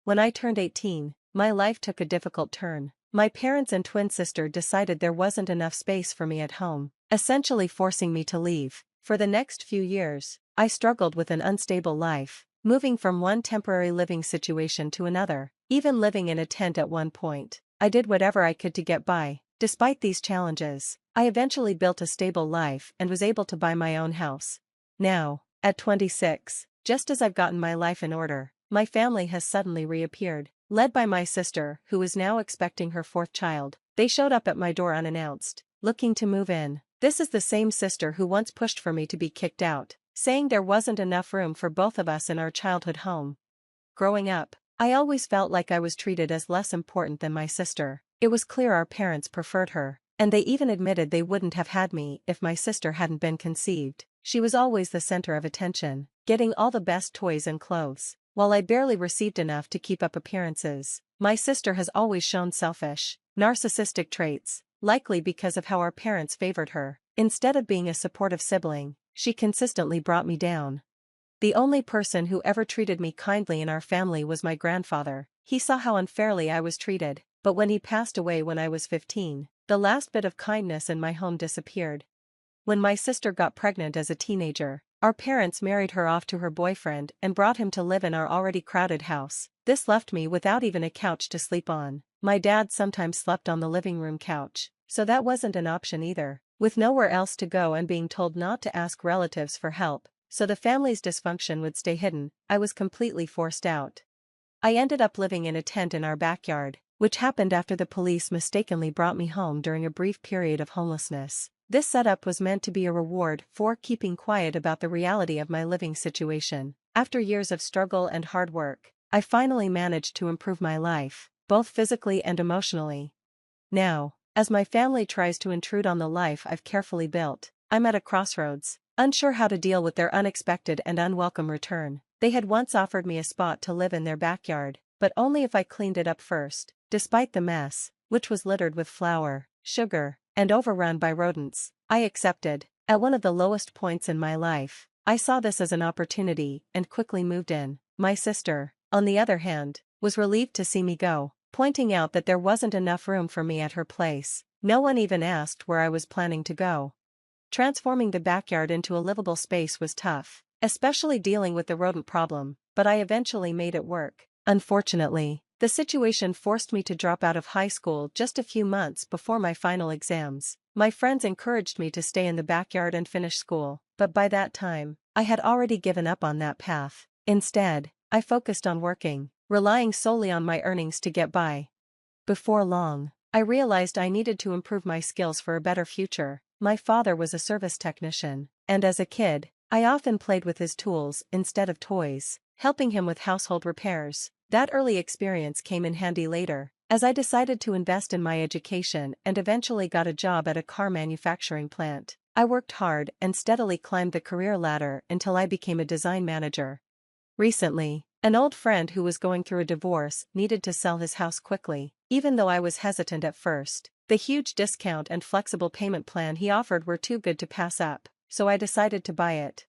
When I turned 18, my life took a difficult turn. My parents and twin sister decided there wasn't enough space for me at home, essentially forcing me to leave. For the next few years, I struggled with an unstable life, moving from one temporary living situation to another, even living in a tent at one point. I did whatever I could to get by. Despite these challenges, I eventually built a stable life and was able to buy my own house. Now, at 26, just as I've gotten my life in order, my family has suddenly reappeared, led by my sister, who is now expecting her fourth child. They showed up at my door unannounced, looking to move in. This is the same sister who once pushed for me to be kicked out, saying there wasn't enough room for both of us in our childhood home. Growing up, I always felt like I was treated as less important than my sister. It was clear our parents preferred her, and they even admitted they wouldn't have had me if my sister hadn't been conceived. She was always the center of attention, getting all the best toys and clothes, while I barely received enough to keep up appearances. My sister has always shown selfish, narcissistic traits, likely because of how our parents favored her. Instead of being a supportive sibling, she consistently brought me down. The only person who ever treated me kindly in our family was my grandfather. He saw how unfairly I was treated, but when he passed away when I was 15, the last bit of kindness in my home disappeared. When my sister got pregnant as a teenager, our parents married her off to her boyfriend and brought him to live in our already crowded house. This left me without even a couch to sleep on. My dad sometimes slept on the living room couch, so that wasn't an option either. With nowhere else to go and being told not to ask relatives for help, so the family's dysfunction would stay hidden, I was completely forced out. I ended up living in a tent in our backyard, which happened after the police mistakenly brought me home during a brief period of homelessness. This setup was meant to be a reward for keeping quiet about the reality of my living situation. After years of struggle and hard work, I finally managed to improve my life, both physically and emotionally. Now, as my family tries to intrude on the life I've carefully built, I'm at a crossroads, unsure how to deal with their unexpected and unwelcome return. They had once offered me a spot to live in their backyard, but only if I cleaned it up first. Despite the mess, which was littered with flour, sugar, and overrun by rodents, I accepted. At one of the lowest points in my life, I saw this as an opportunity and quickly moved in. My sister, on the other hand, was relieved to see me go, pointing out that there wasn't enough room for me at her place. No one even asked where I was planning to go. Transforming the backyard into a livable space was tough, especially dealing with the rodent problem, but I eventually made it work. Unfortunately, the situation forced me to drop out of high school just a few months before my final exams. My friends encouraged me to stay in the backyard and finish school, but by that time, I had already given up on that path. Instead, I focused on working, relying solely on my earnings to get by. Before long, I realized I needed to improve my skills for a better future. My father was a service technician, and as a kid, I often played with his tools instead of toys, helping him with household repairs. That early experience came in handy later, as I decided to invest in my education and eventually got a job at a car manufacturing plant. I worked hard and steadily climbed the career ladder until I became a design manager. Recently, an old friend who was going through a divorce needed to sell his house quickly. Even though I was hesitant at first, the huge discount and flexible payment plan he offered were too good to pass up, so I decided to buy it.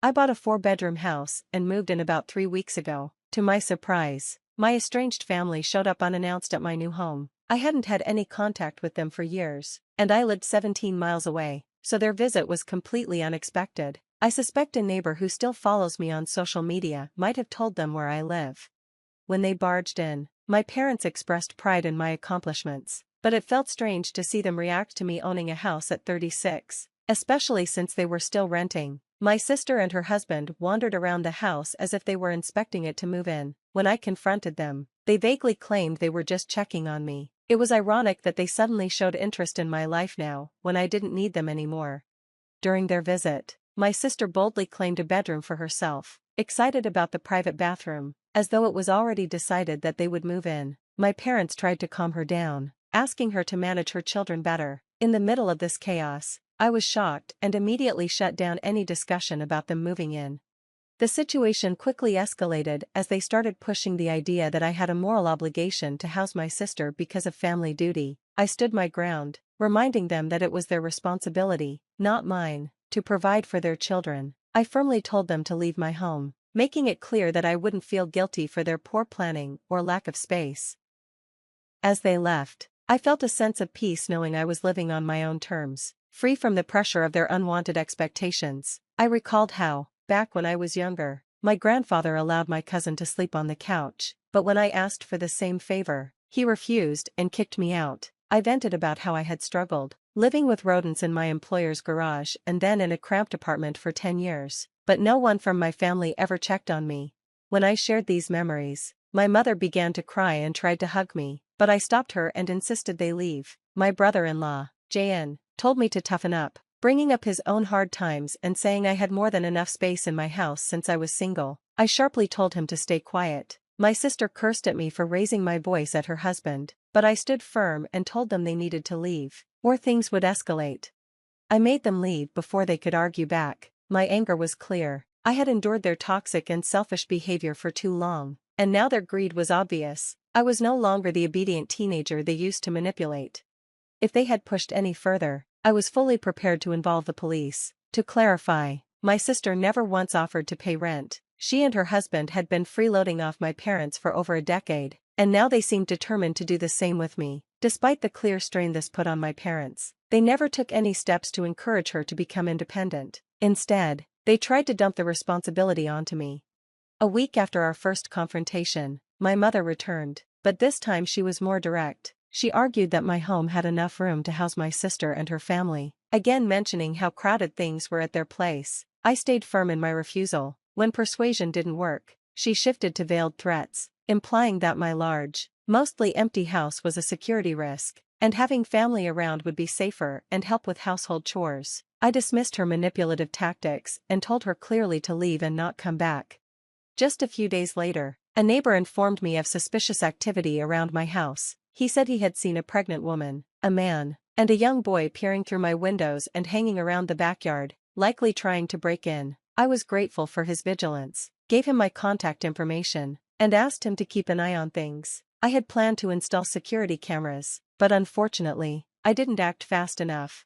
I bought a 4-bedroom house and moved in about 3 weeks ago. To my surprise, my estranged family showed up unannounced at my new home. I hadn't had any contact with them for years, and I lived 17 miles away, so their visit was completely unexpected. I suspect a neighbor who still follows me on social media might have told them where I live. When they barged in, my parents expressed pride in my accomplishments, but it felt strange to see them react to me owning a house at 36, especially since they were still renting. My sister and her husband wandered around the house as if they were inspecting it to move in. When I confronted them, they vaguely claimed they were just checking on me. It was ironic that they suddenly showed interest in my life now, when I didn't need them anymore. During their visit, my sister boldly claimed a bedroom for herself, excited about the private bathroom, as though it was already decided that they would move in. My parents tried to calm her down, asking her to manage her children better. In the middle of this chaos, I was shocked and immediately shut down any discussion about them moving in. The situation quickly escalated as they started pushing the idea that I had a moral obligation to house my sister because of family duty. I stood my ground, reminding them that it was their responsibility, not mine, to provide for their children. I firmly told them to leave my home. making it clear that I wouldn't feel guilty for their poor planning or lack of space. As they left, I felt a sense of peace knowing I was living on my own terms, free from the pressure of their unwanted expectations. I recalled how, back when I was younger, my grandfather allowed my cousin to sleep on the couch, but when I asked for the same favor, he refused and kicked me out. I vented about how I had struggled, living with rodents in my employer's garage and then in a cramped apartment for 10 years, but no one from my family ever checked on me. When I shared these memories, my mother began to cry and tried to hug me, but I stopped her and insisted they leave. My brother-in-law, JN, told me to toughen up, bringing up his own hard times and saying I had more than enough space in my house since I was single. I sharply told him to stay quiet. My sister cursed at me for raising my voice at her husband, but I stood firm and told them they needed to leave, or things would escalate. I made them leave before they could argue back. My anger was clear. I had endured their toxic and selfish behavior for too long, and now their greed was obvious. I was no longer the obedient teenager they used to manipulate. If they had pushed any further, I was fully prepared to involve the police. To clarify, my sister never once offered to pay rent. She and her husband had been freeloading off my parents for over a decade, and now they seemed determined to do the same with me. Despite the clear strain this put on my parents, they never took any steps to encourage her to become independent. Instead, they tried to dump the responsibility onto me. A week after our first confrontation, my mother returned, but this time she was more direct. She argued that my home had enough room to house my sister and her family, again mentioning how crowded things were at their place. I stayed firm in my refusal. When persuasion didn't work, she shifted to veiled threats, implying that my large, mostly empty house was a security risk, and having family around would be safer and help with household chores. I dismissed her manipulative tactics and told her clearly to leave and not come back. Just a few days later, a neighbor informed me of suspicious activity around my house. He said he had seen a pregnant woman, a man, and a young boy peering through my windows and hanging around the backyard, likely trying to break in. I was grateful for his vigilance, gave him my contact information, and asked him to keep an eye on things. I had planned to install security cameras, but unfortunately, I didn't act fast enough.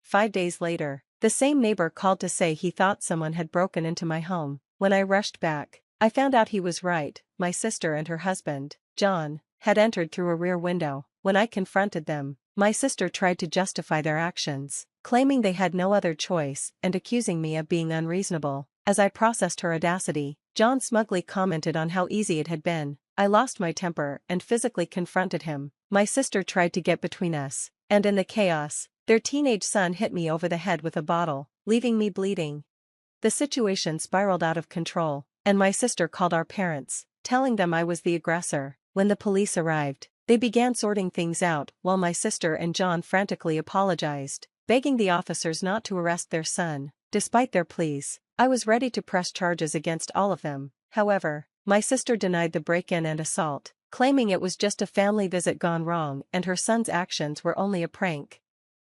5 days later, the same neighbor called to say he thought someone had broken into my home. When I rushed back, I found out he was right. My sister and her husband, John, had entered through a rear window. When I confronted them, my sister tried to justify their actions, claiming they had no other choice and accusing me of being unreasonable. As I processed her audacity, John smugly commented on how easy it had been. I lost my temper and physically confronted him. My sister tried to get between us, and in the chaos, their teenage son hit me over the head with a bottle, leaving me bleeding. The situation spiraled out of control, and my sister called our parents, telling them I was the aggressor. When the police arrived, they began sorting things out while my sister and John frantically apologized, begging the officers not to arrest their son. Despite their pleas, I was ready to press charges against all of them. However, my sister denied the break-in and assault, claiming it was just a family visit gone wrong and her son's actions were only a prank.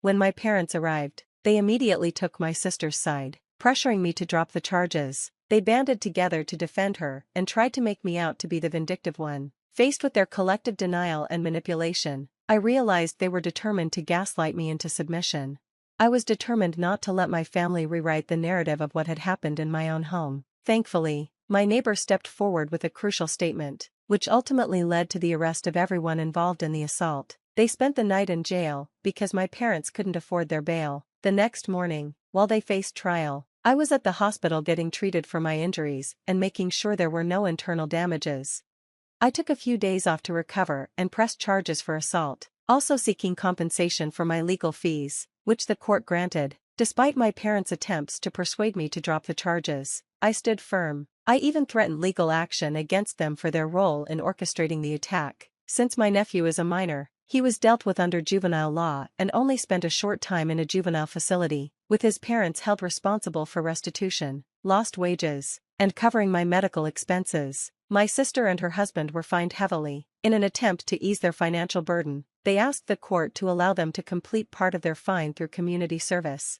When my parents arrived, they immediately took my sister's side, pressuring me to drop the charges. They banded together to defend her and tried to make me out to be the vindictive one. Faced with their collective denial and manipulation, I realized they were determined to gaslight me into submission. I was determined not to let my family rewrite the narrative of what had happened in my own home. Thankfully, my neighbor stepped forward with a crucial statement, which ultimately led to the arrest of everyone involved in the assault. They spent the night in jail because my parents couldn't afford their bail. The next morning, while they faced trial, I was at the hospital getting treated for my injuries and making sure there were no internal damages. I took a few days off to recover and pressed charges for assault, also seeking compensation for my legal fees, which the court granted. Despite my parents' attempts to persuade me to drop the charges, I stood firm. I even threatened legal action against them for their role in orchestrating the attack. Since my nephew is a minor, he was dealt with under juvenile law and only spent a short time in a juvenile facility, with his parents held responsible for restitution, lost wages, and covering my medical expenses. My sister and her husband were fined heavily. In an attempt to ease their financial burden, they asked the court to allow them to complete part of their fine through community service.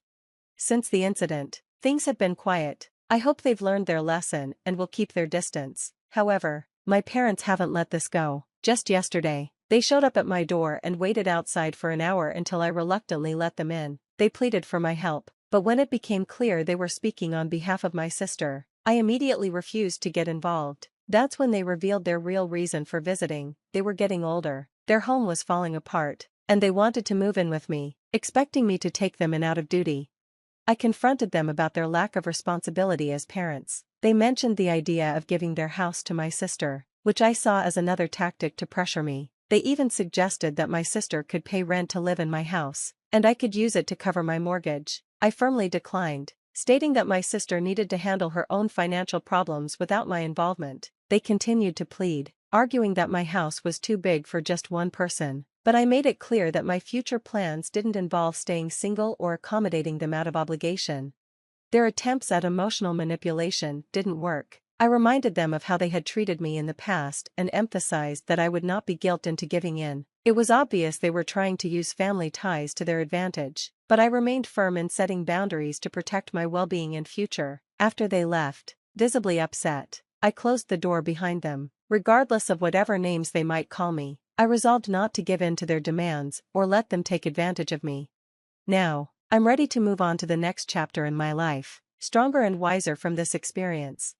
Since the incident, things have been quiet. I hope they've learned their lesson and will keep their distance. However, my parents haven't let this go. Just yesterday, they showed up at my door and waited outside for an hour until I reluctantly let them in. They pleaded for my help, but when it became clear they were speaking on behalf of my sister, I immediately refused to get involved. That's when they revealed their real reason for visiting. They were getting older, their home was falling apart, and they wanted to move in with me, expecting me to take them in out of duty. I confronted them about their lack of responsibility as parents. They mentioned the idea of giving their house to my sister, which I saw as another tactic to pressure me. They even suggested that my sister could pay rent to live in my house, and I could use it to cover my mortgage. I firmly declined, stating that my sister needed to handle her own financial problems without my involvement. They continued to plead, arguing that my house was too big for just one person, but I made it clear that my future plans didn't involve staying single or accommodating them out of obligation. Their attempts at emotional manipulation didn't work. I reminded them of how they had treated me in the past and emphasized that I would not be guilted into giving in. It was obvious they were trying to use family ties to their advantage, but I remained firm in setting boundaries to protect my well-being and future. After they left, visibly upset, I closed the door behind them. Regardless of whatever names they might call me, I resolved not to give in to their demands or let them take advantage of me. Now, I'm ready to move on to the next chapter in my life, stronger and wiser from this experience.